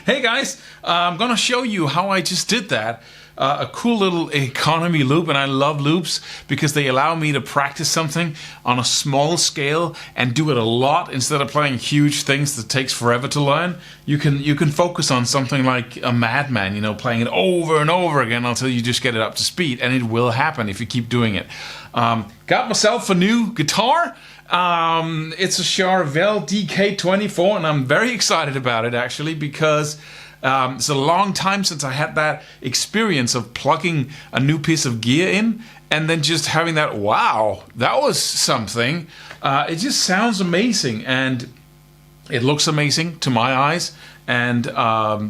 Hey guys, I'm gonna show you how I just did that. A cool little economy loop, and I love loops because they allow me to practice something on a small scale and do it a lot instead of playing huge things that takes forever to learn. You can focus on something like a madman, playing it over and over again until you just get it up to speed, and it will happen if you keep doing it. Got myself a new guitar. It's a Charvel DK24, and I'm very excited about it actually because it's a long time since I had that experience of plugging a new piece of gear in and then just having that, wow, that was something. It just sounds amazing and it looks amazing to my eyes, and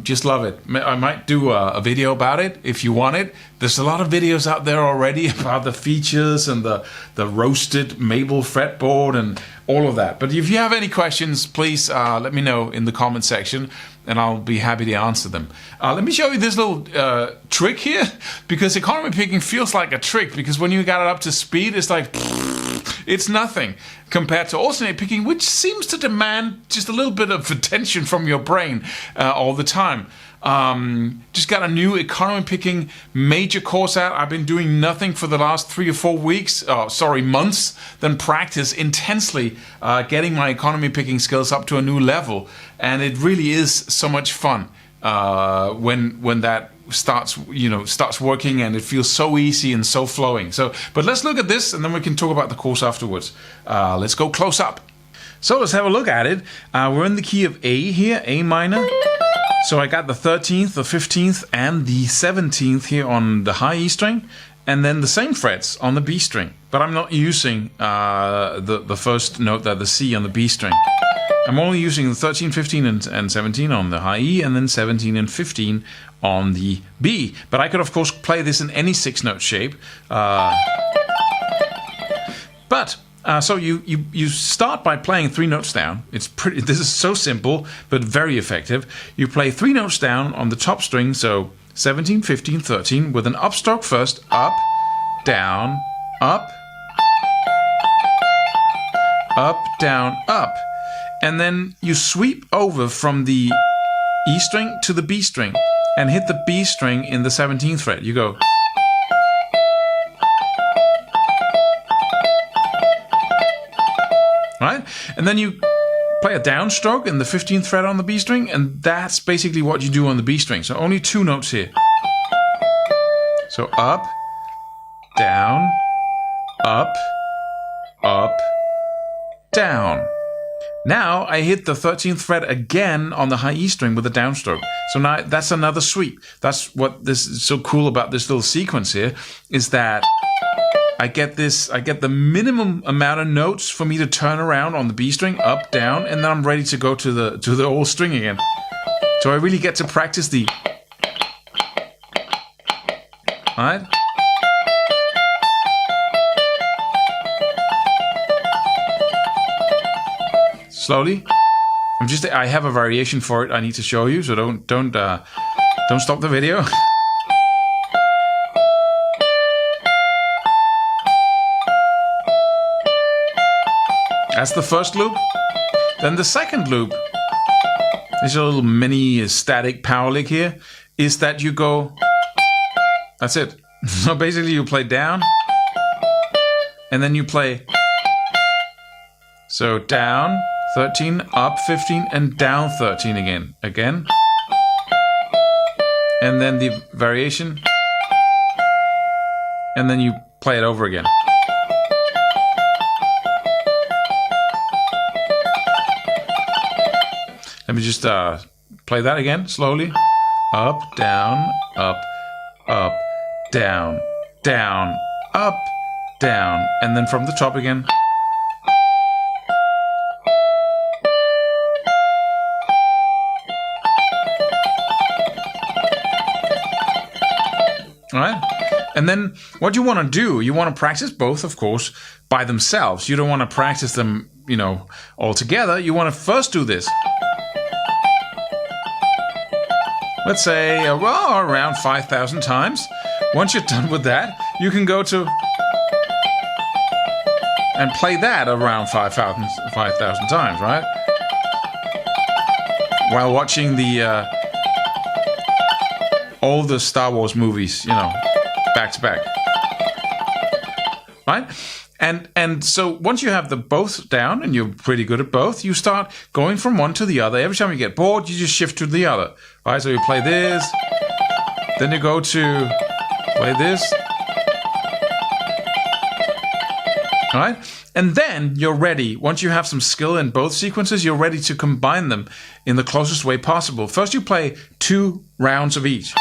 just love it. I might do a video about it if you want it. There's a lot of videos out there already about the features and the roasted maple fretboard and all of that. But if you have any questions, please let me know in the comment section and I'll be happy to answer them. Let me show you this little trick here, because economy picking feels like a trick, because when you got it up to speed, it's like it's nothing compared to alternate picking, which seems to demand just a little bit of attention from your brain all the time. Just got a new economy picking major course out. I've been doing nothing for the last 3 or 4 weeks, months, then practice intensely getting my economy picking skills up to a new level. And it really is so much fun when that starts working, and it feels so easy and so flowing. But let's look at this and then we can talk about the course afterwards. Let's go close up. So let's have a look at it. We're in the key of A here, A minor. So I got the 13th, the 15th, and the 17th here on the high E string, and then the same frets on the B string. But I'm not using the first note there, the C on the B string. I'm only using the 13, 15, and 17 on the high E, and then 17 and 15 on the B. But I could, of course, play this in any 6-note shape. So you start by playing 3 notes down. This is so simple, but very effective. You play 3 notes down on the top string, so 17, 15, 13, with an upstroke first, up, down, up, down, up. And then you sweep over from the E string to the B string and hit the B string in the 17th fret. You go. Right? And then you play a downstroke in the 15th fret on the B string, and that's basically what you do on the B string. So only 2 notes here. So up, down, up, down. Now I hit the 13th fret again on the high E string with a downstroke. So now that's another sweep. That's what this is so cool about this little sequence here, is that I get the minimum amount of notes for me to turn around on the B string, up, down, and then I'm ready to go to the whole string again. So I really get to practice the, alright? Slowly. I have a variation for it I need to show you, so don't stop the video. That's the first loop. Then the second loop, there's a little mini static power lick here, is that you go, that's it. So basically you play down, and then you play, so down 13, up 15, and down 13 again. And then the variation, and then you play it over again. Let me just play that again, slowly. Up, down, down, down, up, down. And then from the top again. Alright? And then what you want to do, you want to practice both, of course, by themselves. You don't want to practice them, all together. You want to first do this. Let's say, around 5,000 times. Once you're done with that, you can go to and play that around 5,000 times, right? While watching the all the Star Wars movies, back to back. Right? And so once you have the both down and you're pretty good at both, you start going from one to the other. Every time you get bored, you just shift to the other. Right? So you play this, then you go to play this. All right? And then you're ready. Once you have some skill in both sequences, you're ready to combine them in the closest way possible. First, you play 2 rounds of each.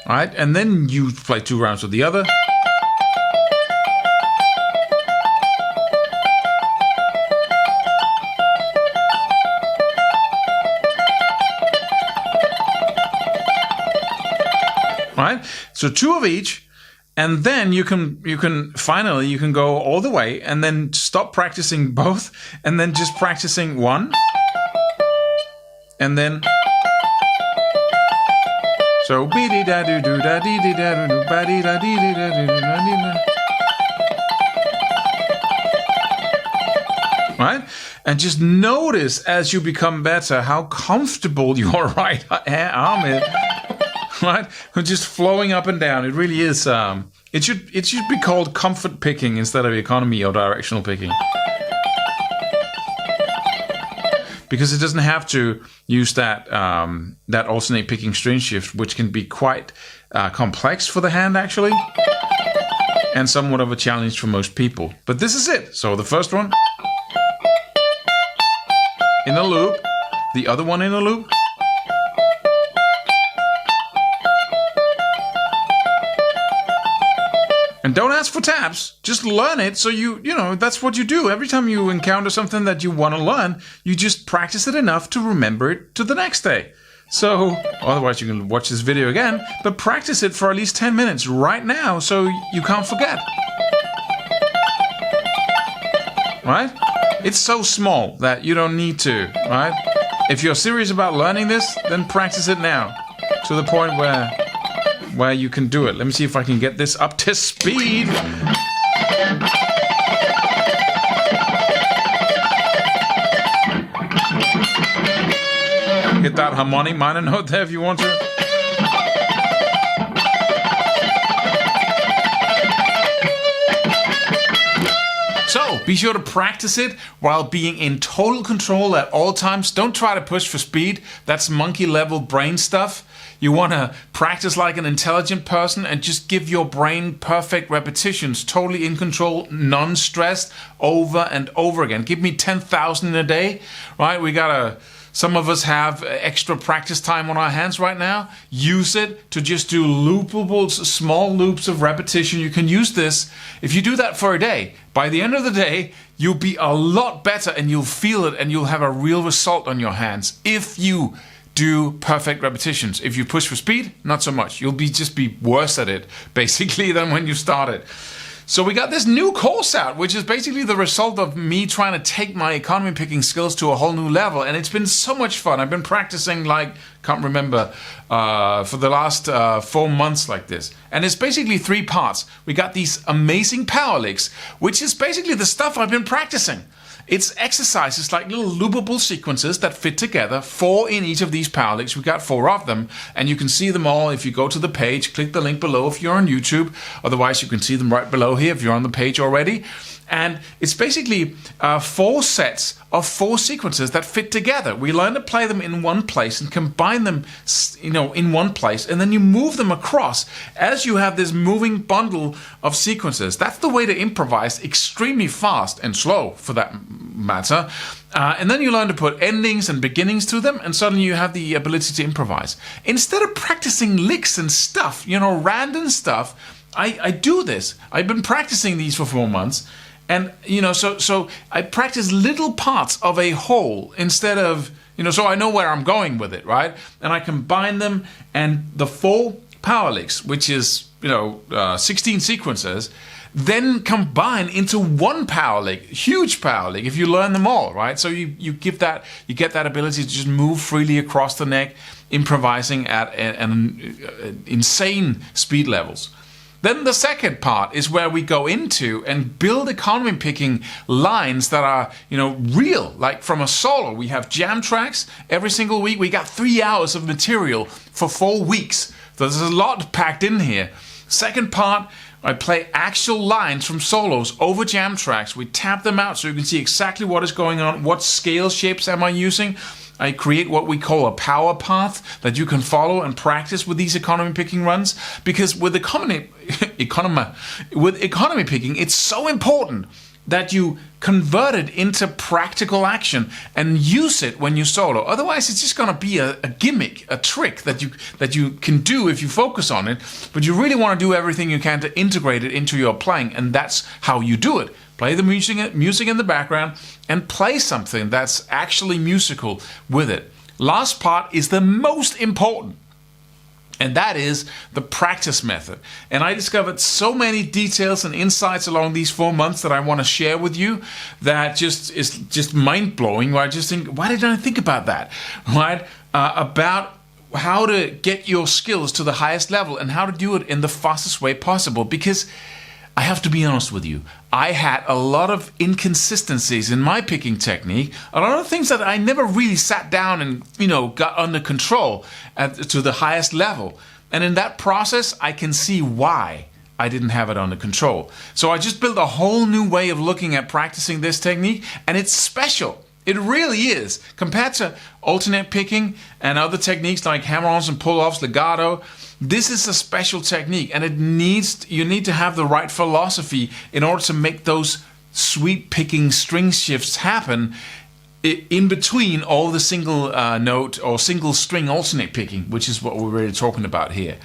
All right? And then you play 2 rounds of the other. All right? So 2 of each. And then you can finally go all the way and then stop practicing both and then just practicing one. And then so right? And just notice as you become better how comfortable your right arm is. Right? Just flowing up and down. It really is. It should be called comfort picking instead of economy or directional picking. Because it doesn't have to use that alternate picking string shift, which can be quite complex for the hand actually, and somewhat of a challenge for most people. But this is it. So the first one in a loop, the other one in a loop. And don't ask for tabs. Just learn it so you that's what you do. Every time you encounter something that you want to learn, you just practice it enough to remember it to the next day. So, otherwise you can watch this video again, but practice it for at least 10 minutes right now so you can't forget. Right? It's so small that you don't need to, right? If you're serious about learning this, then practice it now to the point where you can do it. Let me see if I can get this up to speed. Hit that harmonic minor note there if you want to. So, be sure to practice it while being in total control at all times. Don't try to push for speed. That's monkey level brain stuff. You want to practice like an intelligent person and just give your brain perfect repetitions, totally in control, non-stressed, over and over again. Give me 10,000 in a day, right? Some of us have extra practice time on our hands right now. Use it to just do loopables, small loops of repetition. You can use this. If you do that for a day, by the end of the day, you'll be a lot better and you'll feel it and you'll have a real result on your hands. If you do perfect repetitions. If you push for speed, not so much. You'll just be worse at it, basically, than when you started. So we got this new course out, which is basically the result of me trying to take my economy picking skills to a whole new level. And it's been so much fun. I've been practicing can't remember, for the last 4 months like this. And it's basically 3 parts. We got these amazing power licks, which is basically the stuff I've been practicing. It's exercises like little loopable sequences that fit together, 4 in each of these power licks. We got 4 of them, and you can see them all if you go to the page. Click the link below if you're on YouTube. Otherwise, you can see them right below here if you're on the page already. And it's basically 4 sets of 4 sequences that fit together. We learn to play them in one place and combine them, in one place, and then you move them across as you have this moving bundle of sequences. That's the way to improvise extremely fast and slow, for that matter. And then you learn to put endings and beginnings to them, and suddenly you have the ability to improvise. Instead of practicing licks and stuff, random stuff, I do this. I've been practicing these for 4 months. And, so I practice little parts of a whole instead of, so I know where I'm going with it, right? And I combine them, and the 4 power licks, which is, 16 sequences, then combine into one power lick, huge power lick, if you learn them all, right? So you get that ability to just move freely across the neck, improvising at an insane speed levels. Then the second part is where we go into and build economy picking lines that are, real. Like from a solo, we have jam tracks every single week. We got 3 hours of material for 4 weeks. So there's a lot packed in here. Second part, I play actual lines from solos over jam tracks. We tap them out so you can see exactly what is going on. What scale shapes am I using? I create what we call a power path that you can follow and practice with these economy picking runs. Because with economy picking, it's so important that you convert it into practical action and use it when you solo. Otherwise, it's just going to be a gimmick, a trick that you can do if you focus on it. But you really want to do everything you can to integrate it into your playing, and that's how you do it. Play the music in the background and play something that's actually musical with it. Last part is the most important. And that is the practice method. And I discovered so many details and insights along these 4 months that I want to share with you that is just mind-blowing. Where I just think, why didn't I think about that? Right? About how to get your skills to the highest level and how to do it in the fastest way possible. Because I have to be honest with you, I had a lot of inconsistencies in my picking technique, a lot of things that I never really sat down and, got under control to the highest level. And in that process, I can see why I didn't have it under control. So I just built a whole new way of looking at practicing this technique, and it's special. It really is. Compared to alternate picking and other techniques like hammer-ons and pull-offs, legato, this is a special technique, and you need to have the right philosophy in order to make those sweep picking string shifts happen in between all the single note or single string alternate picking, which is what we're really talking about here.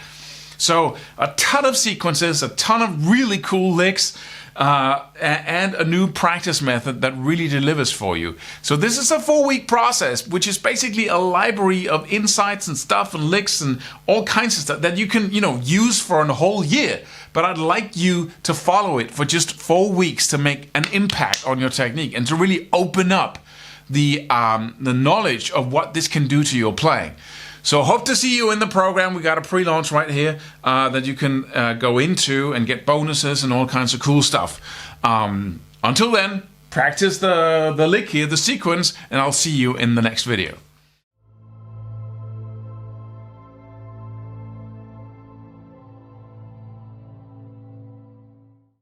So a ton of sequences, a ton of really cool licks, and a new practice method that really delivers for you. So this is a 4-week process, which is basically a library of insights and stuff and licks and all kinds of stuff that you can, use for a whole year. But I'd like you to follow it for just 4 weeks to make an impact on your technique and to really open up the knowledge of what this can do to your playing. So hope to see you in the program. We got a pre-launch right here that you can go into and get bonuses and all kinds of cool stuff. Until then, practice the lick here, the sequence, and I'll see you in the next video.